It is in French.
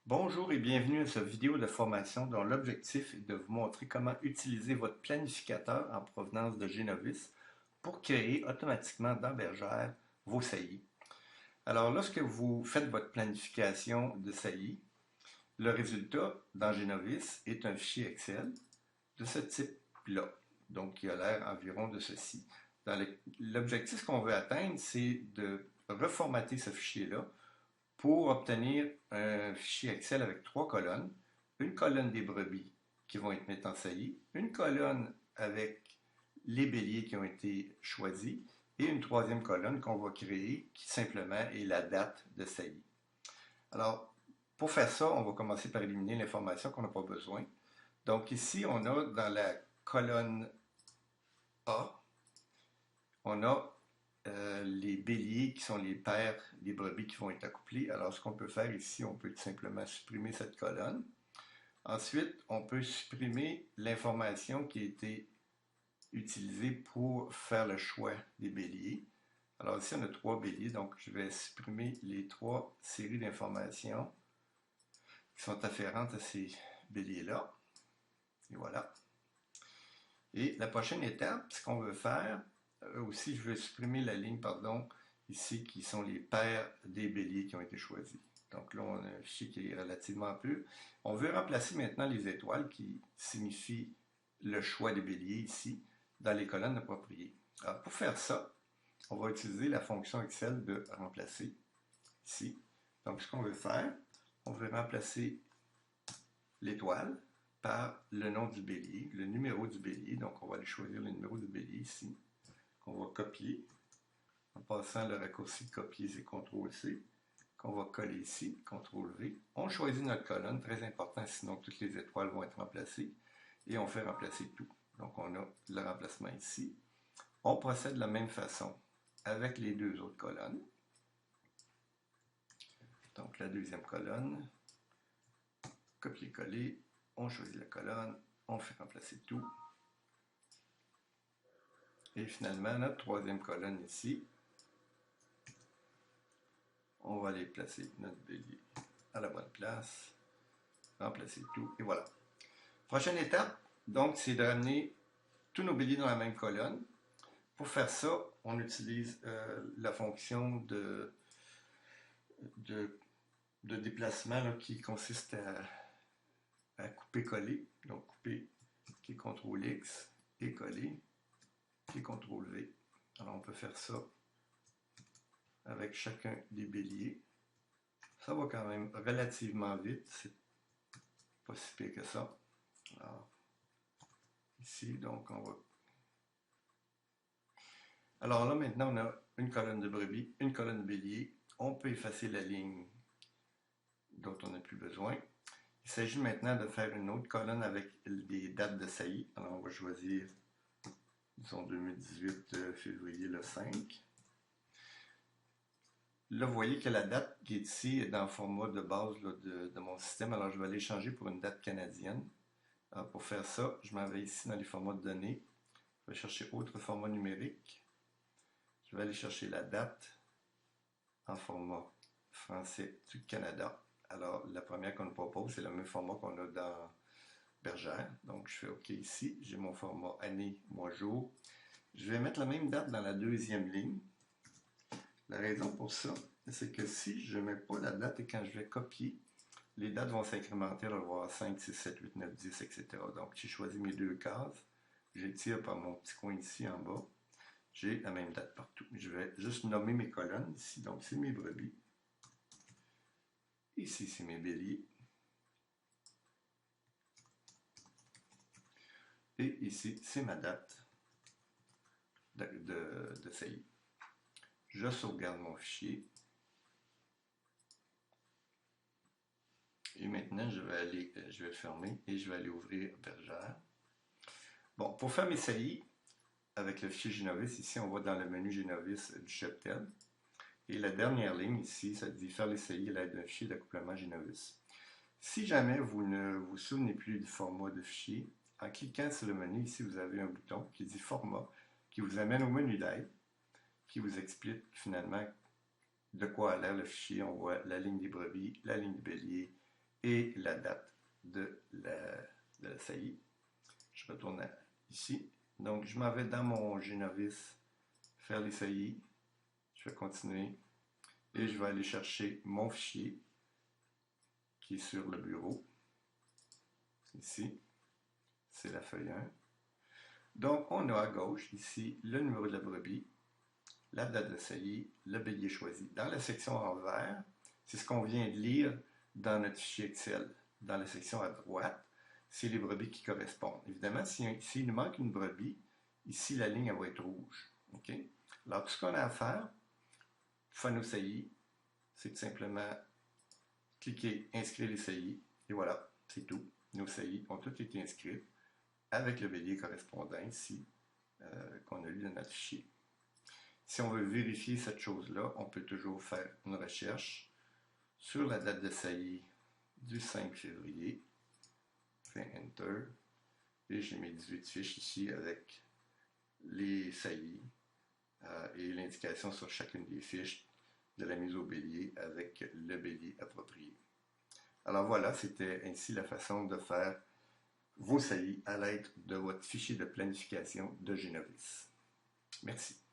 Bonjour et bienvenue à cette vidéo de formation dont l'objectif est de vous montrer comment utiliser votre planificateur en provenance de Genovis pour créer automatiquement dans Bergère vos saillies. Alors, lorsque vous faites votre planification de saillies, le résultat dans Genovis est un fichier Excel de ce type-là, donc qui a l'air environ de ceci. L'objectif qu'on veut atteindre, c'est de reformater ce fichier-là pour obtenir un fichier Excel avec trois colonnes, une colonne des brebis qui vont être mises en saillie, une colonne avec les béliers qui ont été choisis et une troisième colonne qu'on va créer qui simplement est la date de saillie. Alors, pour faire ça, on va commencer par éliminer l'information qu'on n'a pas besoin. Donc ici, on a dans la colonne A, on a les béliers qui sont les pères des brebis qui vont être accouplés. Alors, ce qu'on peut faire ici, on peut tout simplement supprimer cette colonne. Ensuite, on peut supprimer l'information qui a été utilisée pour faire le choix des béliers. Alors ici, on a trois béliers, donc je vais supprimer les trois séries d'informations qui sont afférentes à ces béliers-là. Et voilà. Et la prochaine étape, ce qu'on veut faire, aussi, je vais supprimer la ligne, pardon, ici, qui sont les paires des béliers qui ont été choisis. Donc là, on a un fichier qui est relativement peu. On veut remplacer maintenant les étoiles qui signifient le choix des béliers ici, dans les colonnes appropriées. Alors, pour faire ça, on va utiliser la fonction Excel de remplacer, ici. Donc, ce qu'on veut faire, on veut remplacer l'étoile par le nom du bélier, le numéro du bélier. Donc, on va aller choisir le numéro du bélier ici, qu'on va copier. En passant le raccourci de copier, c'est CTRL-C, qu'on va coller ici, CTRL-V. On choisit notre colonne, très important, sinon toutes les étoiles vont être remplacées. Et on fait remplacer tout. Donc, on a le remplacement ici. On procède de la même façon avec les deux autres colonnes. Donc, la deuxième colonne, copier-coller, on choisit la colonne, on fait remplacer tout. Et finalement, notre troisième colonne ici, on va aller placer notre bélier à la bonne place, remplacer tout, et voilà. Prochaine étape, donc, c'est de ramener tous nos béliers dans la même colonne. Pour faire ça, on utilise la fonction de déplacement là, qui consiste à couper-coller. Donc, couper qui est CTRL-X et coller qui est CTRL-V. Alors, on peut faire ça avec chacun des béliers. Ça va quand même relativement vite. C'est pas si pire que ça. Alors, ici, donc, on va... Alors là, maintenant, on a une colonne de brebis, une colonne de bélier. On peut effacer la ligne dont on n'a plus besoin. Il s'agit maintenant de faire une autre colonne avec des dates de saillie. Alors, on va choisir, disons, 2018, février le 5. Là, vous voyez que la date qui est ici est dans le format de base là, de mon système. Alors, je vais aller changer pour une date canadienne. Alors, pour faire ça, je m'en vais ici dans les formats de données. Je vais chercher autre format numérique. Je vais aller chercher la date en format français du Canada. Alors, la première qu'on nous propose, c'est le même format qu'on a dans Bergère. Donc, je fais OK ici. J'ai mon format année, mois, jour. Je vais mettre la même date dans la deuxième ligne. La raison pour ça, c'est que si je ne mets pas la date et quand je vais copier, les dates vont s'incrémenter, on va voir 5, 6, 7, 8, 9, 10, etc. Donc, j'ai choisi mes deux cases. J'étire par mon petit coin ici en bas. J'ai la même date partout. Je vais juste nommer mes colonnes ici. Donc, c'est mes brebis. Ici, c'est mes béliers. Et ici, c'est ma date de saillie. Je sauvegarde mon fichier. Et maintenant, je vais le fermer et je vais aller ouvrir Bergère. Bon, pour faire mes saillies, avec le fichier Genovis, ici, on va dans le menu Genovis du cheptel. Et la dernière ligne ici, ça dit faire les saillies à l'aide d'un fichier d'accouplement Genovis. Si jamais vous ne vous souvenez plus du format de fichier, en cliquant sur le menu, ici, vous avez un bouton qui dit Format, qui vous amène au menu d'aide, qui vous explique finalement de quoi a l'air le fichier. On voit la ligne des brebis, la ligne du bélier et la date de la saillie. Je retourne ici. Donc, je m'en vais dans mon Génovis faire les saillies. Je vais continuer et je vais aller chercher mon fichier qui est sur le bureau. Ici, c'est la feuille 1. Donc, on a à gauche, ici, le numéro de la brebis, la date de saillie, le bélier choisi. Dans la section en vert, c'est ce qu'on vient de lire dans notre fichier Excel. Dans la section à droite, c'est les brebis qui correspondent. Évidemment, s'il nous manque une brebis, ici, la ligne elle va être rouge. OK? Alors, tout ce qu'on a à faire, faire nos saillies, c'est tout simplement cliquer inscrire les saillies, et voilà, c'est tout. Nos saillies ont toutes été inscrites avec le bélier correspondant ici, qu'on a lu dans notre fichier. Si on veut vérifier cette chose-là, on peut toujours faire une recherche sur la date de saillie du 5 février. Fais Enter. Et j'ai mes 18 fiches ici avec les saillies et l'indication sur chacune des fiches de la mise au bélier avec le bélier approprié. Alors voilà, c'était ainsi la façon de faire vos saillies à l'aide de votre fichier de planification de Génovis. Merci.